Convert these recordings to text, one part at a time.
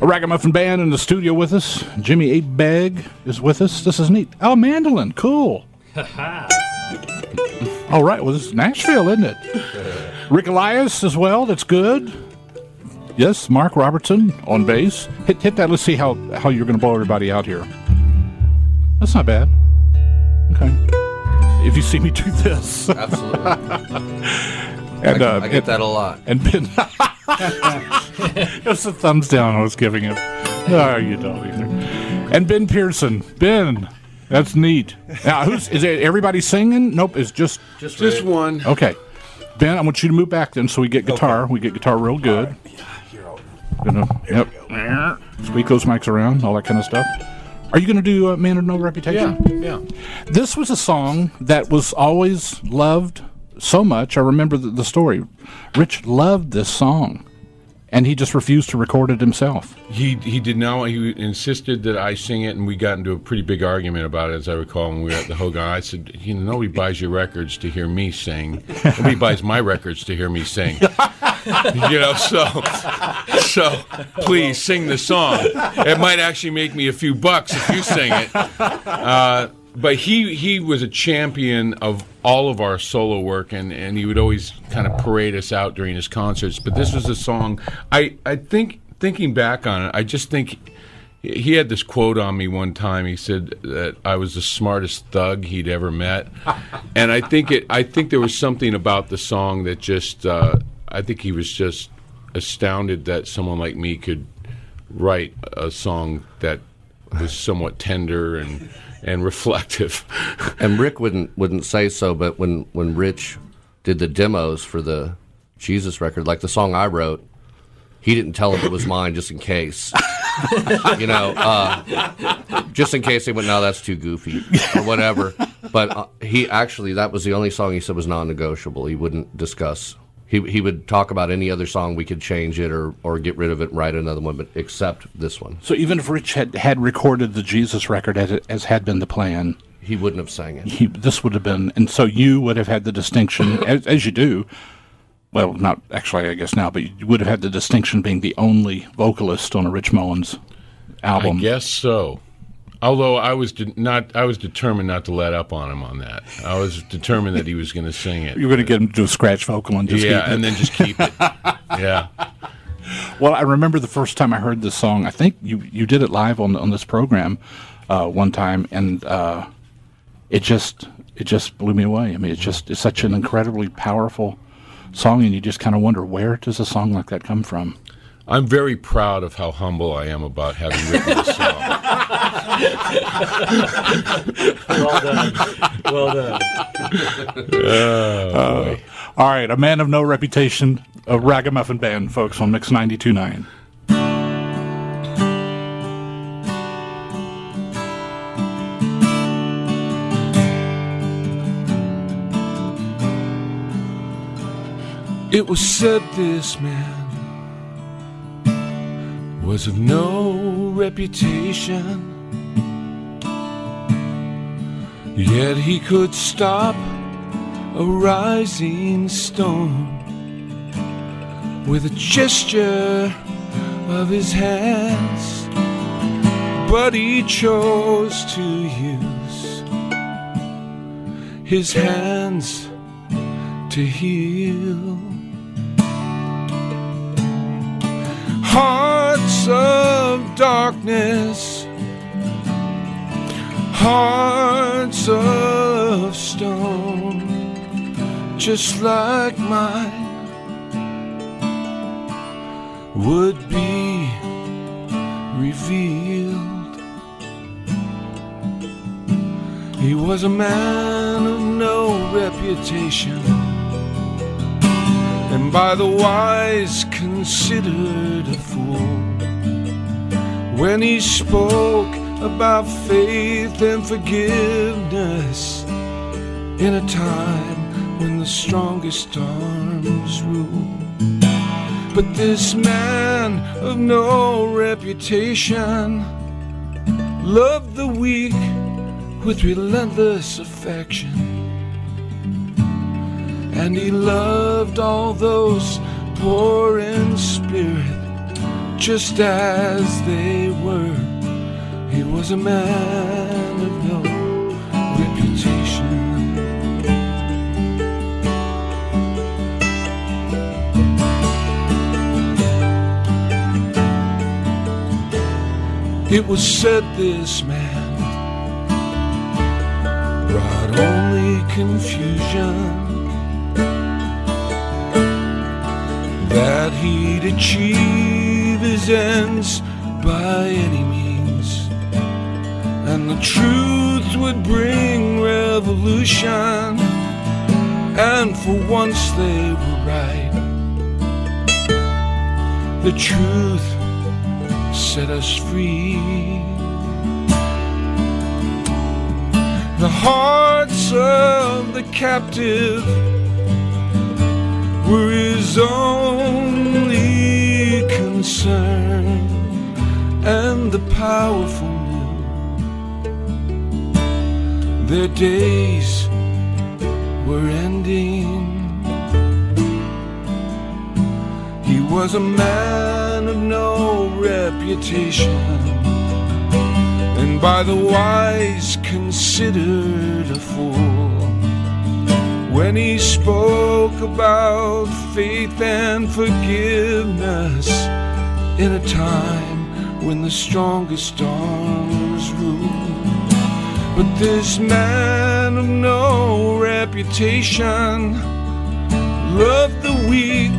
A Ragamuffin Band in the studio with us. Jimmy Abeg is with us. This is neat. Oh, mandolin. Cool. All right. Well, this is Nashville, isn't it? Rick Elias as well. That's good. Yes, Mark Robertson on bass. Hit that. Let's see how you're going to blow everybody out here. That's not bad. Okay. If you see me do this. Absolutely. And, I get that a lot. And Ben... It was a thumbs down I was giving him. Oh, you don't either. And Ben Pearson. Ben, that's neat. Now, is it everybody singing? Nope, it's just one. Okay. Ben, I want you to move back then so we get guitar. Okay. We get guitar real good. Right. Yeah, Yep. Squeak those mics around, all that kind of stuff. Are you going to do Man of No Reputation? Yeah. This was a song that was always loved so much. I remember the story. Rich loved this song, and he just refused to record it himself. He did not. He insisted that I sing it, and we got into a pretty big argument about it, as I recall, when we were at the Hogan. I said, nobody buys your records to hear me sing. Nobody buys my records to hear me sing. So please sing the song. It might actually make me a few bucks if you sing it. But he was a champion of all of our solo work, and he would always kind of parade us out during his concerts. But this was a song, I think, thinking back on it, I just think he had this quote on me one time. He said that I was the smartest thug he'd ever met. And I think there was something about the song that just, I think he was just astounded that someone like me could write a song that was somewhat tender and reflective. And Rick wouldn't say so, but when Rich did the demos for the Jesus record, like the song I wrote, he didn't tell him it was mine just in case. Just in case they went, no, that's too goofy or whatever. But that was the only song he said was non-negotiable. He wouldn't discuss. He would talk about any other song, we could change it or get rid of it and write another one, but except this one. So even if Rich had recorded the Jesus record as had been the plan, he wouldn't have sang it. This would have been, and so you would have had the distinction, as you do, well, not actually, I guess now, but you would have had the distinction being the only vocalist on a Rich Mullins album. I guess so. Although I was determined not to let up on him on that. I was determined that he was going to sing it. You were going to get him to do a scratch vocal and just keep it. And then just keep it. Yeah. Well, I remember the first time I heard this song. I think you did it live on this program one time, and it just blew me away. I mean, it's such an incredibly powerful song, and you just kind of wonder, where does a song like that come from? I'm very proud of how humble I am about having written this song. Well done. All right, A Man of No Reputation, a Ragamuffin Band, folks, on Mix 92.9. It was said this man was of no reputation, yet he could stop a rising stone with a gesture of his hands. But he chose to use his hands to heal hearts of darkness, hearts of stone, just like mine, would be revealed. He was a man of no reputation, and by the wise considered a fool, when he spoke about faith and forgiveness in a time when the strongest arms rule. But this man of no reputation loved the weak with relentless affection, and he loved all those poor in spirit just as they were. He was a man of no reputation. It was said this man brought only confusion, that he'd achieve his ends by any means, and the truth would bring revolution. And for once they were right. The truth set us free. The hearts of the captive were his only concern, and the powerful knew their days were ending. He was a man of no reputation, and by the wise considered a fool, when he spoke about faith and forgiveness in a time when the strongest arms ruled. But this man of no reputation loved the weak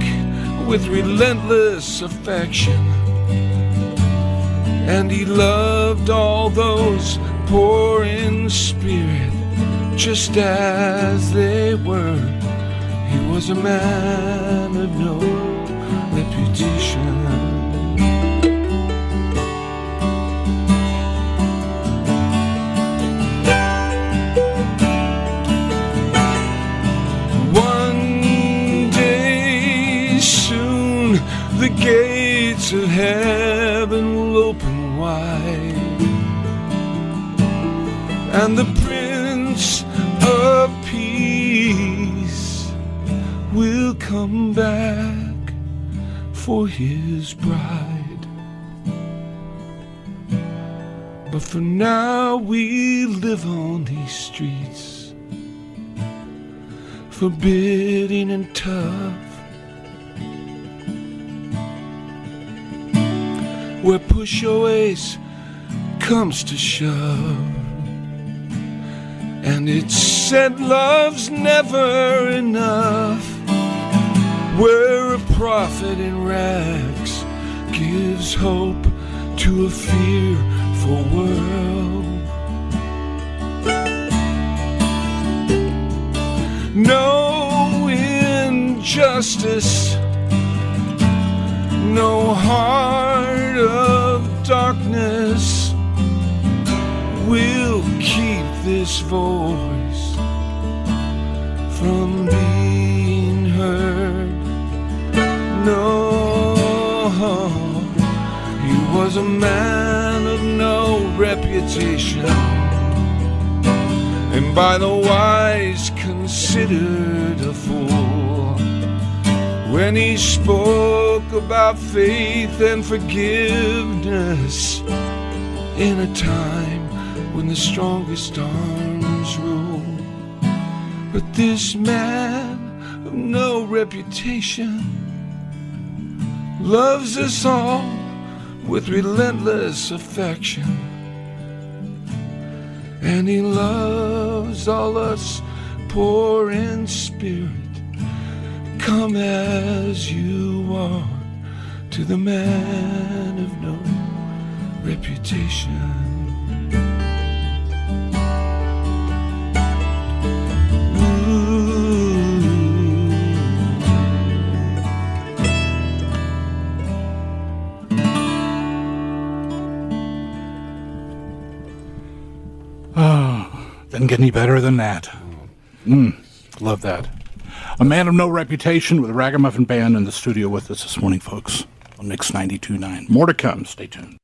with relentless affection, and he loved all those poor in spirit just as they were. He was a man of no reputation. The gates of heaven will open wide, and the Prince of Peace will come back for his bride. But for now we live on these streets, forbidding and tough, where push always comes to shove, and it's said love's never enough, where a prophet in rags gives hope to a fearful world. No injustice, no heart of darkness will keep this voice from being heard. No, he was a man of no reputation, and by the wise considered a fool, when he spoke about faith and forgiveness in a time when the strongest arms rule. But this man of no reputation loves us all with relentless affection, and he loves all us poor in spirit. Come as you are to the man of no reputation. Doesn't get any better than that. Love that. A man of no reputation with the Ragamuffin Band in the studio with us this morning, folks, on Mix 92.9. More to come. Stay tuned.